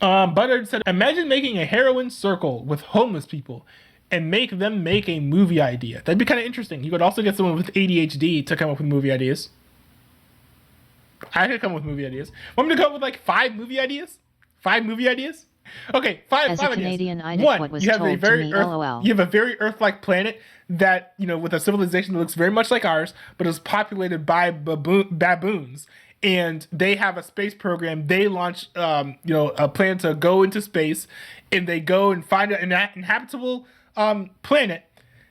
Butter said, imagine making a heroin circle with homeless people and make them make a movie idea. That'd be kind of interesting. You could also get someone with ADHD to come up with movie ideas. I could come up with movie ideas. Want me to come up with like 5 movie ideas? 5 movie ideas? Okay, five. As five a Canadian, ideas. I know One, what was you have told a very to me, Earth, LOL. you have a very Earth-like planet that, you know, with a civilization that looks very much like ours, but is populated by baboons. And they have a space program. They launch, a plan to go into space, and they go and find an inhabitable planet.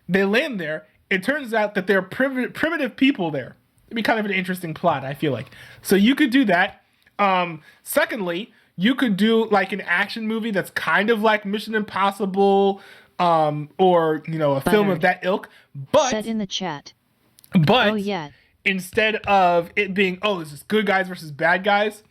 They land there. It turns out that there are primitive people there. It'd be kind of an interesting plot, I feel like. So you could do that. Secondly, you could do like an action movie that's kind of like Mission Impossible, or a film of that ilk. But said in the chat. But oh yeah. Instead of it being, this is good guys versus bad guys,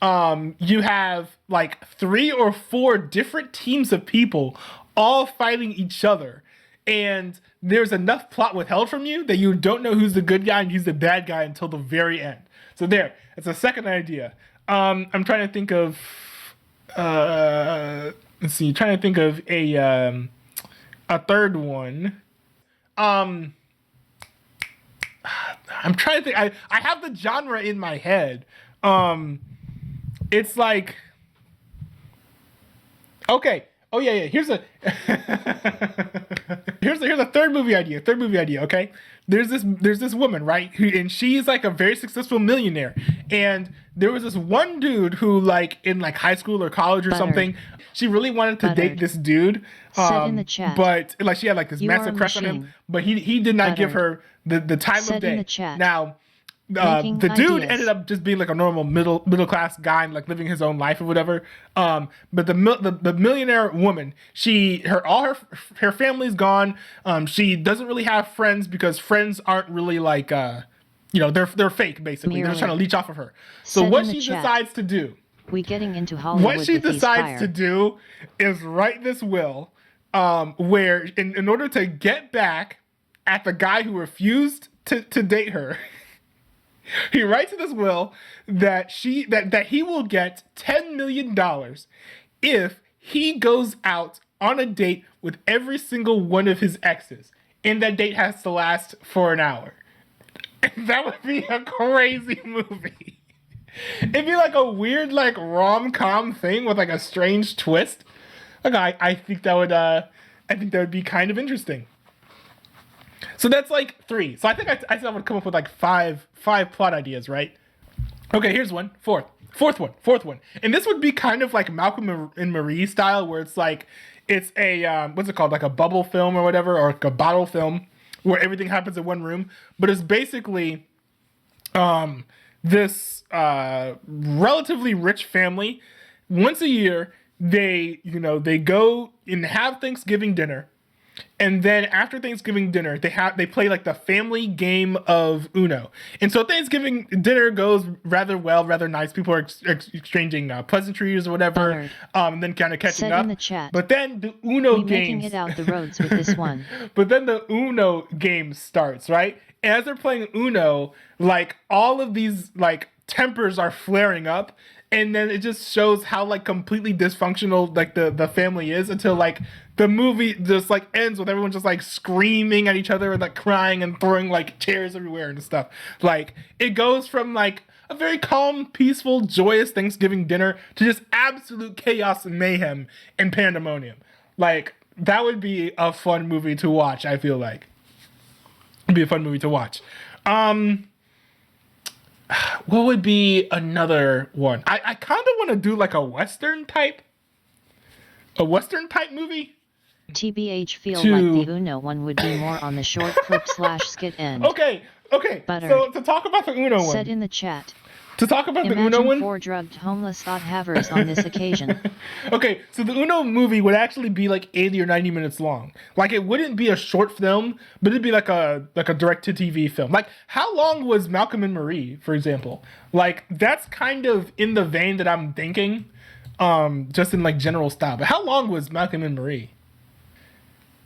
you have like 3 or 4 different teams of people all fighting each other. And there's enough plot withheld from you that you don't know who's the good guy and who's the bad guy until the very end. So there, it's a second idea. I'm trying to think of, let's see, trying to think of a third one. I'm trying to think. I have the genre in my head. It's like, okay. Oh yeah. Here's a here's a third movie idea. Okay, there's this woman, right? And she's like a very successful millionaire. And there was this one dude who, like in like high school or college or something, she really wanted to date this dude. Said in the chat. But like she had like this massive crush on him, but he did not give her the time of day. In the chat. Now, the dude ended up just being like a normal middle class guy and like living his own life or whatever. But the millionaire woman, her family's gone. She doesn't really have friends because friends aren't really like they're fake basically. They're just trying to leech off of her. So what she decides to do. We getting into Hollywood. What she decides to do is write this will, where in order to get back at the guy who refused to date her. He writes in this will that he will get $10 million if he goes out on a date with every single one of his exes. And that date has to last for an hour. That would be a crazy movie. It'd be like a weird like rom-com thing with like a strange twist. Like I think that would be kind of interesting. So that's like 3. So I think I said I would come up with like five plot ideas, right? Okay, here's one. Fourth one. And this would be kind of like Malcolm and Marie style, where it's like, it's a, what's it called? Like a bubble film or whatever, or like a bottle film where everything happens in one room. But it's basically this relatively rich family. Once a year, they go and have Thanksgiving dinner. And then after Thanksgiving dinner, they play like the family game of Uno. And so Thanksgiving dinner goes rather well, rather nice. People are exchanging pleasantries or whatever, and then kind of catching up. In the chat. But then the Uno games. Making it out the roads with this one. But then the Uno game starts, right? And as they're playing Uno, like all of these like tempers are flaring up. And then it just shows how like completely dysfunctional like the family is until like the movie just like ends with everyone just like screaming at each other and like crying and throwing like chairs everywhere and stuff. Like it goes from like a very calm, peaceful, joyous Thanksgiving dinner to just absolute chaos and mayhem and pandemonium. Like that would be a fun movie to watch, I feel like. It'd be a fun movie to watch. What would be another one? I kind of want to do like a Western type movie. TBH feel like the Uno one would be more on the short clip / skit end. Okay. So to talk about the Uno one. Said in the chat. To talk about the Uno one. 4 drugged homeless thought havers on this occasion. Okay, so the Uno movie would actually be like 80 or 90 minutes long. Like it wouldn't be a short film, but it'd be like a direct-to-TV film. Like how long was Malcolm and Marie, for example? Like that's kind of in the vein that I'm thinking, just in like general style. But how long was Malcolm and Marie?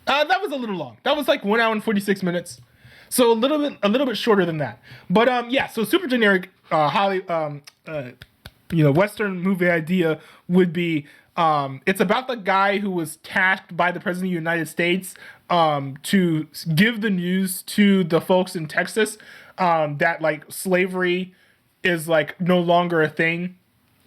That was a little long. That was like 1 hour and 46 minutes. So a little bit shorter than that. But yeah, so super generic Western movie idea would be it's about the guy who was tasked by the president of the United States to give the news to the folks in Texas that like slavery is like no longer a thing,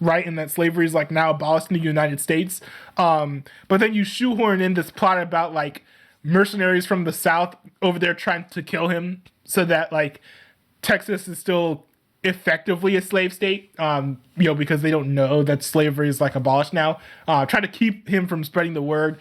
right? And that slavery is like now abolished in the United States. But then you shoehorn in this plot about like mercenaries from the South over there trying to kill him so that like Texas is still effectively a slave state, because they don't know that slavery is like abolished now. Try to keep him from spreading the word.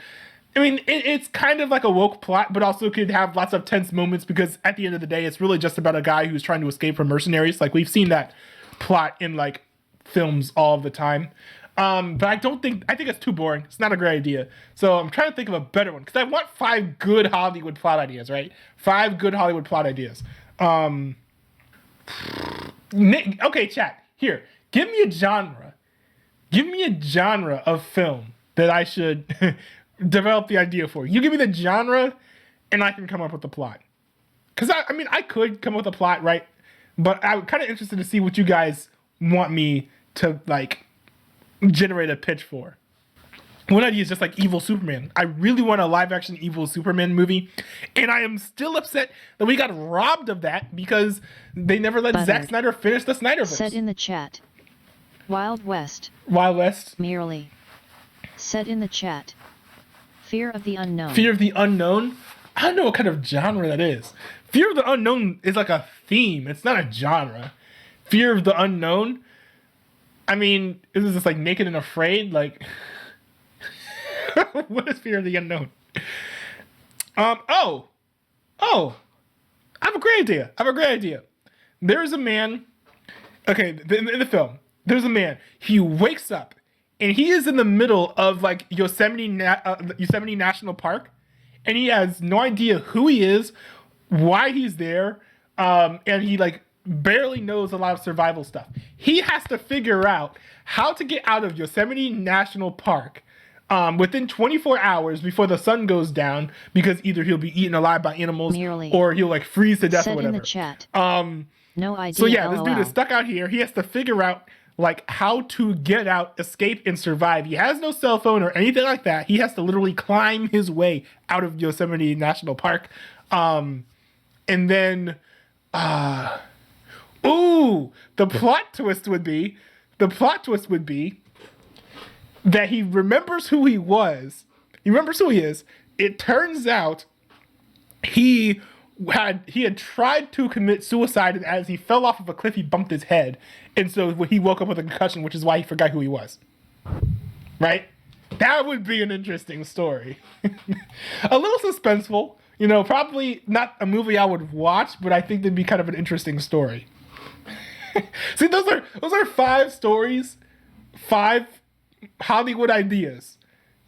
I mean, it's kind of like a woke plot, but also could have lots of tense moments because at the end of the day, it's really just about a guy who's trying to escape from mercenaries. Like we've seen that plot in like films all the time. But I think it's too boring. It's not a great idea. So I'm trying to think of a better one because I want 5 good Hollywood plot ideas, right? 5 good Hollywood plot ideas. Okay, chat. Here, give me a genre. Give me a genre of film that I should develop the idea for. You give me the genre, and I can come up with the plot. Because, I could come up with a plot, right? But I'm kind of interested to see what you guys want me to, like, generate a pitch for. One idea is just like Evil Superman. I really want a live-action Evil Superman movie, and I am still upset that we got robbed of that because they never let Zack Snyder finish the Snyderverse. Said in the chat. Wild West. Wild West. Merely. Said in the chat. Fear of the Unknown. Fear of the Unknown? I don't know what kind of genre that is. Fear of the Unknown is like a theme. It's not a genre. Fear of the Unknown? I mean, is this like Naked and Afraid? Like... What is Fear of the Unknown? I have a great idea. There's a man. Okay, in the film, there's a man. He wakes up, and he is in the middle of like Yosemite National Park, and he has no idea who he is, why he's there, and he like barely knows a lot of survival stuff. He has to figure out how to get out of Yosemite National Park. Within 24 hours before the sun goes down, because either he'll be eaten alive by animals or he'll like freeze to death or whatever. In the chat. No idea. So yeah, this dude is stuck out here. He has to figure out like how to get out, escape, and survive. He has no cell phone or anything like that. He has to literally climb his way out of Yosemite National Park. And then, the plot twist would be that he remembers who he was. He remembers who he is. It turns out he had tried to commit suicide, and as he fell off of a cliff, he bumped his head. And so he woke up with a concussion, which is why he forgot who he was. Right? That would be an interesting story. A little suspenseful. Probably not a movie I would watch, but I think that'd be kind of an interesting story. See, those are 5 stories. 5 Hollywood ideas.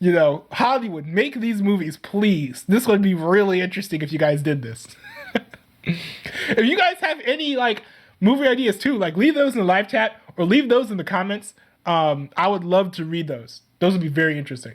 Hollywood, make these movies, please. This would be really interesting if you guys did this. If you guys have any like movie ideas too, like leave those in the live chat or leave those in the comments. I would love to read those. Those would be very interesting.